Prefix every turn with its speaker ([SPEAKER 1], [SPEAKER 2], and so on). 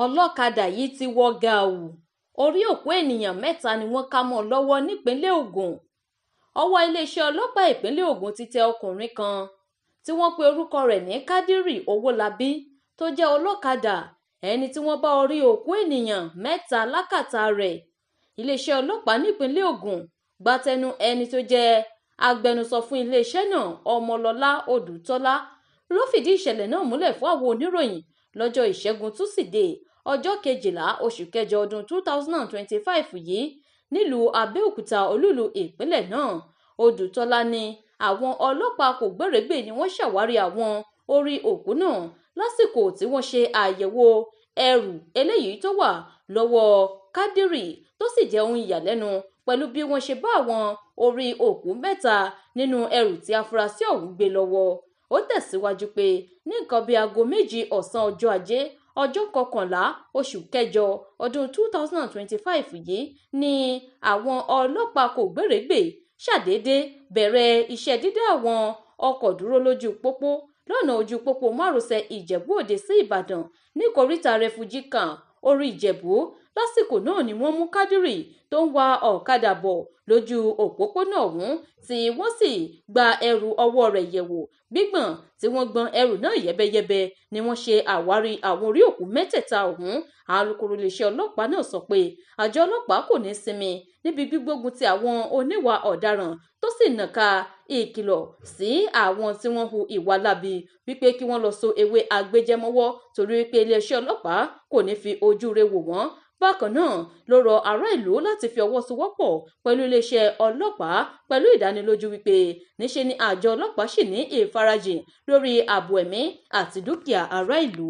[SPEAKER 1] ọlọ́kadà yìí ti wọ gàù orí òkú ènìyàn mẹ́ta ni wọ́n ká mọ́ lọ́wọ́ nípínlẹ̀ Ògùn. Ọwọ́ iléeṣẹ́ ọlọ́pàá ìpínlẹ̀ Ògùn ti tẹ ọkùnrin kan tí wọ́n pe orúkọ rẹ̀ ní Kádírì Owólabí tó jẹ́ ọlọ́kadà ẹni tí wọ́n bá orí òkú ènìyàn mẹ́ta lákàtà rẹ̀. Iléeṣẹ́ ọlọ́pàá nípínlẹ̀ Ògùn gbátẹnu ẹni tó jẹ́ agbẹnusọ fún iléeṣẹ́ náà Ọmọlọ́lá Odùtọ́lá ló fìdí ìṣẹ̀lẹ̀ náà múlẹ̀ fún àwọn oníròyìn lọ́jọ́ Ìṣẹ́gun Túsídẹ̀ẹ́ ọjọ́ 12 oṣù kẹjọ ọdún 2025 yìí nílùú Abẹ́òkúta olúìlú ìpínlẹ̀ náà. Odùtọ́lá ní àwọn ọlọ́pàá kò gbèrègbè ni wọ́n ṣàwárí àwọn orí òkú náà lásìkò tí wọ́n ṣe àyẹ̀wò ẹrù eléyìí tó wà lọ́wọ́ Kádírì tó sì jẹ́ ohun ìyàlẹ́nu pẹ̀lú bí wọ́n ṣe bá àwọn orí òkú mẹ́ta nínú ẹrù tí afurasí ọ̀hún gbé lọ́wọ́. Ó tẹ̀síwájú pé ní nǹkan bíi aago 2 ọ̀sán ọjọ́ Ajé ọjọ́ 11 oṣù kẹjọ ọdún 2025 yìí ni àwọn ọlọ́pàá kò gbèrègbè ṣàdédé bẹ̀rẹ̀ iṣẹ́ dídá àwọn ọkọ̀ dúró lójú pópó lọ́nà ojú pópó márosẹ̀ Ìjẹ̀bú Òde sí Ìbàdàn ní ìkóríta Refugee Camp orí Ìjẹ̀bú. Lásìkò náà ni wọ́n mú Kádírì tó ń wa ọ̀kadà bọ̀ lójú òpópónà ọ̀hún tí wọ́n sì gba ẹrù ọwọ́ rẹ̀ yẹ̀wò. Gbígbọ̀n tí wọ́n gbọ̀n ẹrù náà yẹ́bẹ́yẹ́bẹ́ ni wọ́n ṣe àwárí àwọn orí òkú mẹ́tẹ̀ẹ̀ta ọ̀hún. Alukoro iléeṣẹ́ ọlọ́pàá náà sọ pé àjọ ọlọ́pàá kò ní sinmi níbi gbígbógun ti àwọn oníwà ọ̀daràn tó sì nàka ìkìlọ̀ sí àwọn tí wọ́n hu ìwà láabi wípé kí wọ́n lọ so ewé agbéjẹmọ́wọ́ torí wípé iléeṣẹ́ ọlọ́pàá kò ní fi ojú rẹ̀ wò wọ́n. Bákan náà ló rọ ará ìlú láti fi ọwọ́ sowọ́pọ̀ pẹ̀lú iléeṣẹ́ ọlọ́pàá pẹ̀lú ìdánilójú wípé níṣe ni àjọ ọlọ́pàá ṣì ní ìfarajìn lórí ààbò ẹ̀mí àti dúkìá ará ìlú.